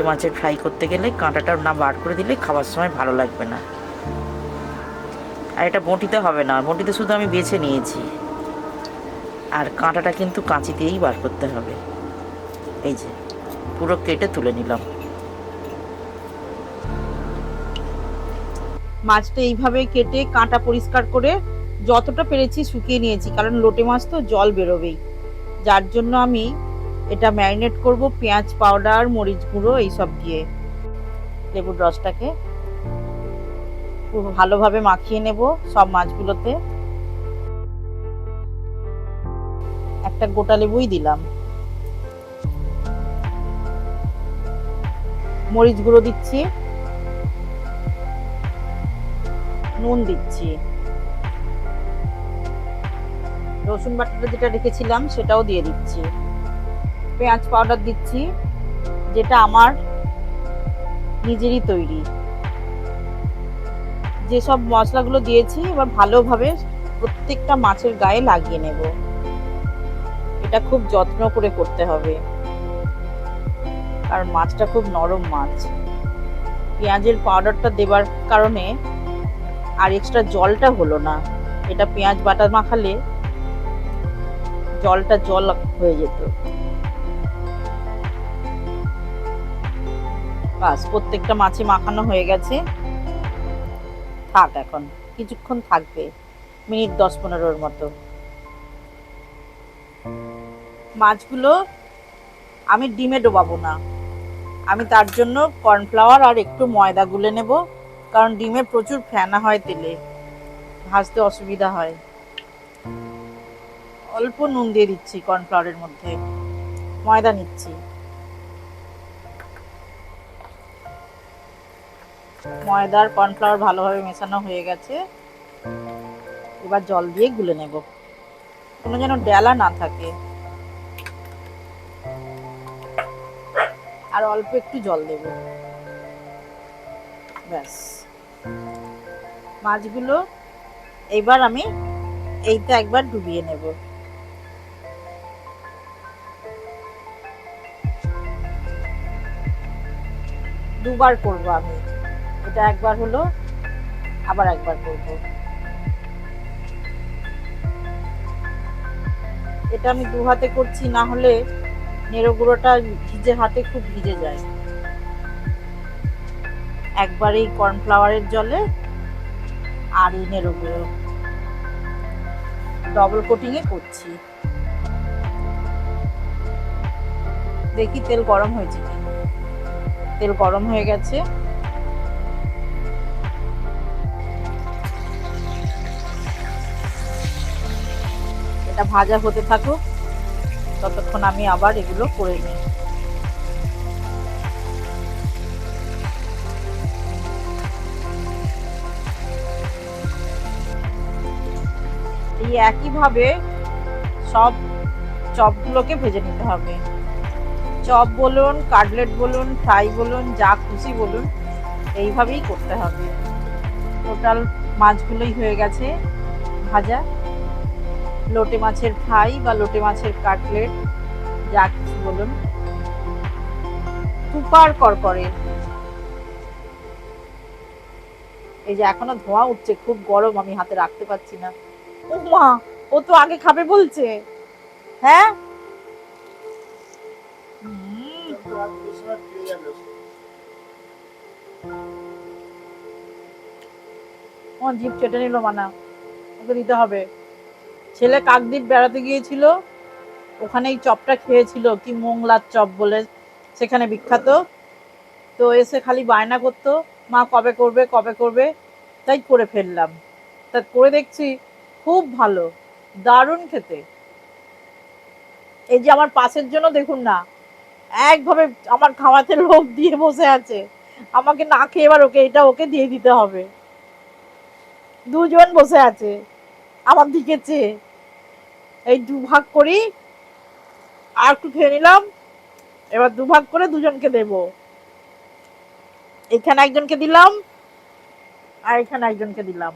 লোটে মাছের ফ্রাই করতে গেলে কাঁটাটা না বার করে দিলে খাওয়ার সময় ভালো লাগবে না। আর এটা বঁটিতে হবে না, বঁটিতে শুধু আমি বেছে নিয়েছি। আর কাঁটাটা কিন্তু কাঁচি দিয়েই বার করতে হবে। এই যে পুরো কেটে তুলে নিলাম। মাছটা এইভাবে কেটে কাঁটা পরিষ্কার করে যতটা পেরেছি শুকিয়ে নিয়েছি, কারণ লোটে মাছ তো জল বেরোবেই। যার জন্য আমি এটা ম্যারিনেট করব পেঁয়াজ পাউডার, মরিচ গুঁড়ো এইসব দিয়ে। লেবুর রসটাকে খুব ভালোভাবে মাখিয়ে নেব সব মাছগুলোতে। একটা গোটা লেবুই দিলাম। মরিচ গুঁড়ো দিচ্ছি, নুন দিচ্ছি, রসুন বাটাটা যেটা রেখেছিলাম সেটাও দিয়ে দিচ্ছি, পেঁয়াজ পাউডার দিচ্ছি যেটা আমার নিজেরই তৈরি। যেসব মশলাগুলো দিয়েছি এবার ভালোভাবে প্রত্যেকটা মাছের গায়ে লাগিয়ে নেব। এটা খুব যত্ন করে করতে হবে, কারণ মাছটা খুব নরম মাছ। পেঁয়াজের পাউডারটা দেবার কারণে আর এক্সট্রা জলটা হলো না। এটা পেঁয়াজ বাটা মাখালে জলটা জল হয়ে যেত। বাস প্রত্যেকটা মাছে মাখানো হয়ে গেছে। থাক, এখন কিছুক্ষণ থাকবে, মিনিট 10-15 মতো। মাছগুলো আমি ডিমে ডোবাবো না, আমি তার জন্য কর্নফ্লাওয়ার আর একটু ময়দা গুলে নেব, কারণ ডিমে প্রচুর ফেনা হয়, তেলে ভাজতে অসুবিধা হয়। অল্প নুন দিয়ে দিচ্ছি কর্নফ্লাওয়ারের মধ্যে, ময়দা নিচ্ছি। ময়দা আর কর্নফ্লাওয়ার ভালোভাবে মেশানো হয়ে গেছে, এবার জল দিয়ে গুলে নেব, কোনো যেন ডেলা না থাকে। আর অল্প একটু জল দেব, ব্যাস। মাছগুলো এবার আমি এইটা একবার ডুবিয়ে নেব। দুবার করব আমি এটা, একবার হলো আবার একবার করব। এটা আমি দু হাতে করছি, না হলে নেড়ো গুঁড়োটা ভিজে হাতে খুব ভিজে যায়। একবার এই কর্নফ্লাওয়ারের জলে আর এই নেড়ো গুঁড়ো ডবল কোটিং এ করছি। দেখি তেল গরম হয়েছে কি। তেল গরম হয়ে গেছে। এটা ভাজা হতে থাকুক, ততক্ষণ আমি আবার এগুলো করে নিই। এই একইভাবে সব চপগুলোকে ভেজে নিতে হবে। চপ বলুন, কাটলেট বলুন, ফ্রাই বলুন, যা খুশি বলুন, এইভাবেই করতে হবে। টোটাল মাছগুলোই হয়ে গেছে ভাজা। লোটে মাছের ফ্রাই বা লোটে মাছের কাটলেট, যা কিছু বলুন, সুপার করকরে। এই যে এখনো ধোঁয়া উঠছে, খুব গরম, আমি হাতে রাখতে পারছি না। ও মা, ও তো আগে খাবে বলছে। হ্যাঁ, ও জিভ চেটে নিল, মানা, ওকে দিতে হবে। ছেলে কাকদ্বীপ বেড়াতে গিয়েছিল, ওখানে এই চপটা খেয়েছিল, কি মোংলার চপ বলে সেখানে বিখ্যাত। তো এসে খালি বায়না করতো, মা কবে করবে কবে করবে, তাই করে ফেললাম। তা করে দেখছি খুব ভালো, দারুণ খেতে। এই যে আমার পাশের জন্য দেখুন না, একভাবে আমার খাওয়াতে লোভ দিয়ে বসে আছে, আমাকে না খেয়ে এবার ওকে এটা ওকে দিয়ে দিতে হবে। দুজন বসে আছে আমার দিকে চেয়ে। এই দুভাগ করি, আর একটু খেয়ে নিলাম, এবার দুভাগ করে দুজনকে দেব। এখানে একজনকে দিলাম আর এখানে একজনকে দিলাম।